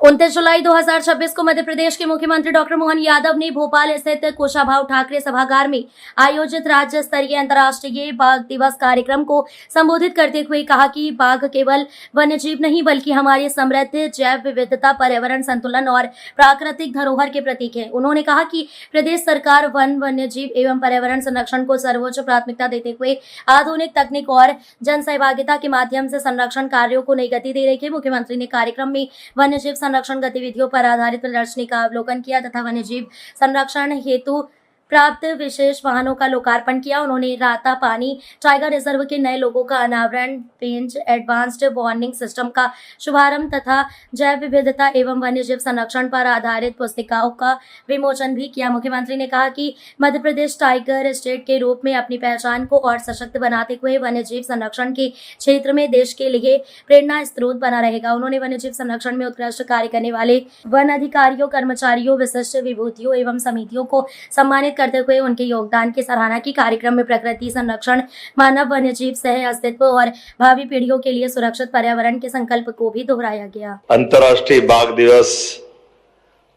29 जुलाई 2026 को मध्य प्रदेश के मुख्यमंत्री डॉक्टर मोहन यादव ने भोपाल स्थित कुशाभाऊ ठाकरे सभागार में आयोजित राज्य स्तरीय अंतर्राष्ट्रीय बाघ दिवस कार्यक्रम को संबोधित करते हुए कहा कि बाघ केवल वन्यजीव नहीं बल्कि हमारी समृद्ध जैव विविधता, पर्यावरण संतुलन और प्राकृतिक धरोहर के प्रतीक है। उन्होंने कहा कि प्रदेश सरकार वन्य जीव एवं पर्यावरण संरक्षण को सर्वोच्च प्राथमिकता देते हुए आधुनिक तकनीक और जन सहभागिता के माध्यम से संरक्षण कार्यों को नई गति दे रही है। मुख्यमंत्री ने कार्यक्रम में वन्य जीव संरक्षण गतिविधियों पर आधारित प्रदर्शनी का अवलोकन किया तथा वन्यजीव संरक्षण हेतु प्राप्त विशेष वाहनों का लोकार्पण किया। उन्होंने राता पानी टाइगर रिजर्व के नए लोगों का अनावरण, पेंच एडवांस्ड वार्निंग सिस्टम का शुभारंभ तथा जैव विविधता एवं वन्यजीव संरक्षण पर आधारित पुस्तिकाओं का विमोचन भी किया। मुख्यमंत्री ने कहा कि मध्य प्रदेश टाइगर स्टेट के रूप में अपनी पहचान को और सशक्त बनाते हुए वन्यजीव संरक्षण के क्षेत्र में देश के लिए प्रेरणा स्रोत बना रहेगा। उन्होंने वन्यजीव संरक्षण में उत्कृष्ट कार्य करने वाले वन अधिकारियों, कर्मचारियों, विशिष्ट विभूतियों एवं समितियों को सम्मानित करते हुए उनके योगदान की सराहना की। कार्यक्रम में प्रकृति संरक्षण, मानव वन्यजीव सह अस्तित्व और भावी पीढ़ियों के लिए सुरक्षित पर्यावरण के संकल्प को भी दोहराया गया। अंतर्राष्ट्रीय बाघ दिवस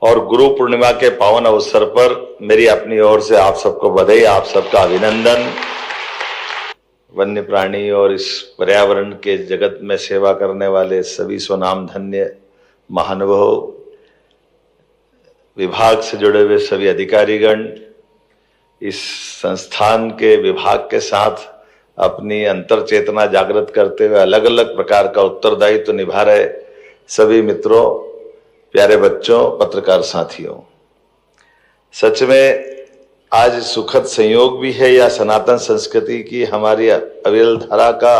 और गुरु पूर्णिमा के पावन अवसर पर मेरी अपनी ओर से आप सबको बधाई, आप सबका अभिनंदन। वन्य प्राणी और इस पर्यावरण के जगत में सेवा करने वाले सभी स्वनाम धन्य महानुभाव, विभाग से जुड़े हुए सभी अधिकारीगण, इस संस्थान के विभाग के साथ अपनी अंतर चेतना जागृत करते हुए अलग अलग प्रकार का उत्तरदायित्व निभा रहे सभी मित्रों, प्यारे बच्चों, पत्रकार साथियों, सच में आज सुखद संयोग भी है या सनातन संस्कृति की हमारी अविरल धारा का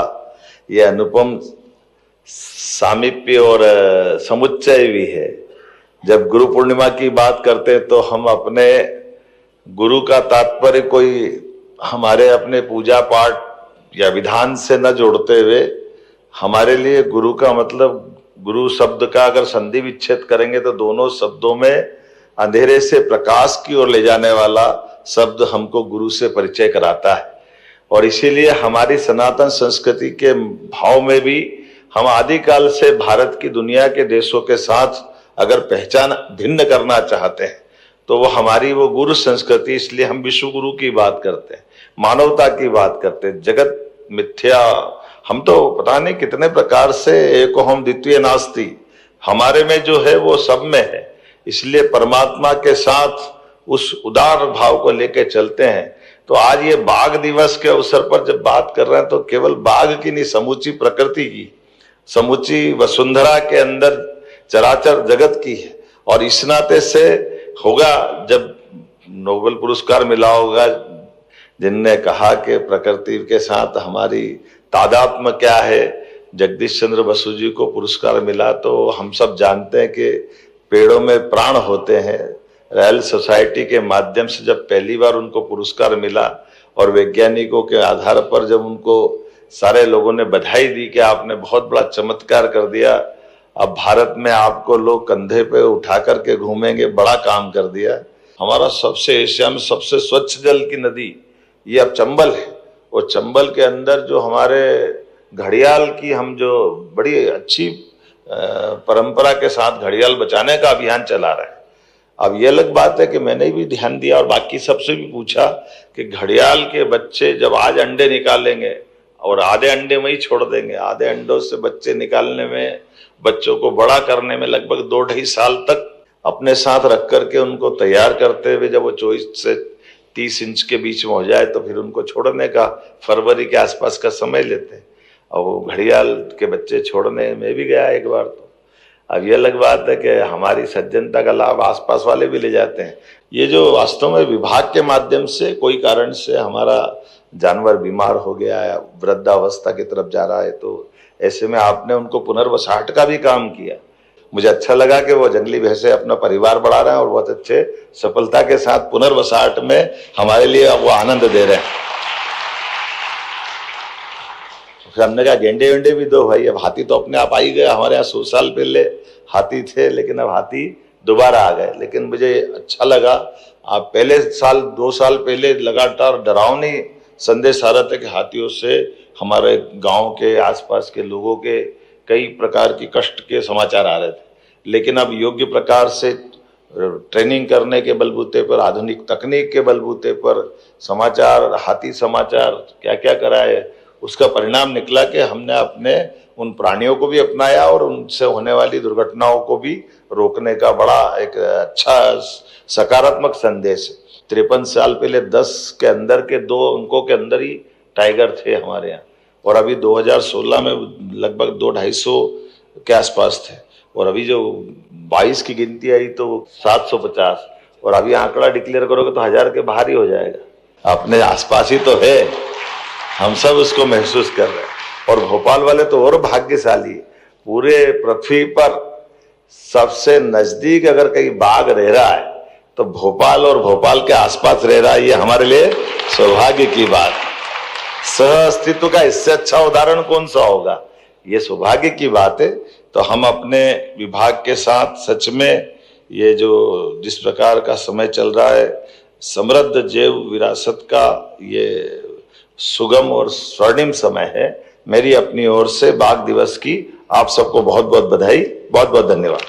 यह अनुपम सामीप्य और समुच्चय भी है। जब गुरु पूर्णिमा की बात करते हैं तो हम अपने गुरु का तात्पर्य कोई हमारे अपने पूजा पाठ या विधान से न जोड़ते हुए हमारे लिए गुरु का मतलब, गुरु शब्द का अगर संधि विच्छेद करेंगे तो दोनों शब्दों में अंधेरे से प्रकाश की ओर ले जाने वाला शब्द हमको गुरु से परिचय कराता है। और इसीलिए हमारी सनातन संस्कृति के भाव में भी हम आदिकाल से भारत की दुनिया के देशों के साथ अगर पहचान भिन्न करना चाहते हैं तो वो हमारी वो गुरु संस्कृति, इसलिए हम विश्व गुरु की बात करते हैं, मानवता की बात करते हैं। जगत मिथ्या, हम तो पता नहीं कितने प्रकार से एको हम द्वितीय नास्ति, हमारे में जो है वो सब में है। इसलिए परमात्मा के साथ उस उदार भाव को लेके चलते हैं। तो आज ये बाघ दिवस के अवसर पर जब बात कर रहे हैं तो केवल बाघ की नहीं, समूची प्रकृति की, समूची वसुंधरा के अंदर चराचर जगत की है। और इस नाते से होगा, जब नोबेल पुरस्कार मिला होगा जिनने कहा कि प्रकृति के साथ हमारी तादात्म्य क्या है, जगदीश चंद्र बसु जी को पुरस्कार मिला, तो हम सब जानते हैं कि पेड़ों में प्राण होते हैं। रॉयल सोसाइटी के माध्यम से जब पहली बार उनको पुरस्कार मिला और वैज्ञानिकों के आधार पर जब उनको सारे लोगों ने बधाई दी कि आपने बहुत बड़ा चमत्कार कर दिया, अब भारत में आपको लोग कंधे पे उठा करके घूमेंगे, बड़ा काम कर दिया। हमारा सबसे एशिया में सबसे स्वच्छ जल की नदी ये अब चंबल है। और चंबल के अंदर जो हमारे घड़ियाल की हम जो बड़ी अच्छी परंपरा के साथ घड़ियाल बचाने का अभियान चला रहे हैं। अब ये अलग बात है कि मैंने भी ध्यान दिया और बाकी सबसे भी पूछा कि घड़ियाल के बच्चे जब आज अंडे निकालेंगे और आधे अंडे में ही छोड़ देंगे, आधे अंडों से बच्चे निकालने में, बच्चों को बड़ा करने में लगभग 2-2.5 साल तक अपने साथ रख करके उनको तैयार करते हुए जब वो 24 से 30 इंच के बीच में हो जाए तो फिर उनको छोड़ने का फरवरी के आसपास का समय लेते हैं। और वो घड़ियाल के बच्चे छोड़ने में भी गया एक बार। तो अब ये अलग बात है कि हमारी सज्जनता का लाभ आसपास वाले भी ले जाते हैं। ये जो वास्तव में विभाग के माध्यम से कोई कारण से हमारा जानवर बीमार हो गया है, वृद्धावस्था की तरफ जा रहा है, तो ऐसे में आपने उनको पुनर्वसाहट का भी काम किया। मुझे अच्छा लगा कि वो जंगली भैंसे अपना परिवार बढ़ा रहे हैं और बहुत अच्छे सफलता के साथ पुनर्वसाहट में हमारे लिए वो आनंद दे रहे हैं। फिर हमने कहा गेंडे वेंडे भी दो भाई। अब हाथी तो अपने आप आ ही गया, हमारे यहाँ 100 साल पहले हाथी थे, लेकिन अब हाथी दोबारा आ गए। लेकिन मुझे अच्छा लगा, आप पहले साल 2 साल पहले लगातार डरावनी संदेश आ रहा था कि हाथियों से हमारे गांव के आसपास के लोगों के कई प्रकार की कष्ट के समाचार आ रहे थे। लेकिन अब योग्य प्रकार से ट्रेनिंग करने के बलबूते पर, आधुनिक तकनीक के बलबूते पर समाचार, हाथी समाचार क्या क्या कराए, उसका परिणाम निकला कि हमने अपने उन प्राणियों को भी अपनाया और उनसे होने वाली दुर्घटनाओं को भी रोकने का बड़ा एक अच्छा सकारात्मक संदेश है। 53 साल पहले 10 के अंदर के 2 अंकों के अंदर ही टाइगर थे हमारे यहाँ, और अभी 2016 में लगभग 200-250 के आसपास थे, और अभी जो 22 की गिनती आई तो 750, और अभी आंकड़ा डिक्लेयर करोगे तो 1000 के बाहर ही हो जाएगा। अपने आसपास ही तो है, हम सब उसको महसूस कर रहे हैं। और भोपाल वाले तो और भाग्यशाली, पूरे पृथ्वी पर सबसे नजदीक अगर कहीं बाघ रह रहा है तो भोपाल और भोपाल के आसपास रह रहा है, ये हमारे लिए सौभाग्य की बात। सह अस्तित्व का इससे अच्छा उदाहरण कौन सा होगा, ये सौभाग्य की बात है। तो हम अपने विभाग के साथ सच में ये जो जिस प्रकार का समय चल रहा है, समृद्ध जैव विरासत का ये सुगम और स्वर्णिम समय है। मेरी अपनी ओर से बाघ दिवस की आप सबको बहुत बहुत बधाई, बहुत बहुत धन्यवाद।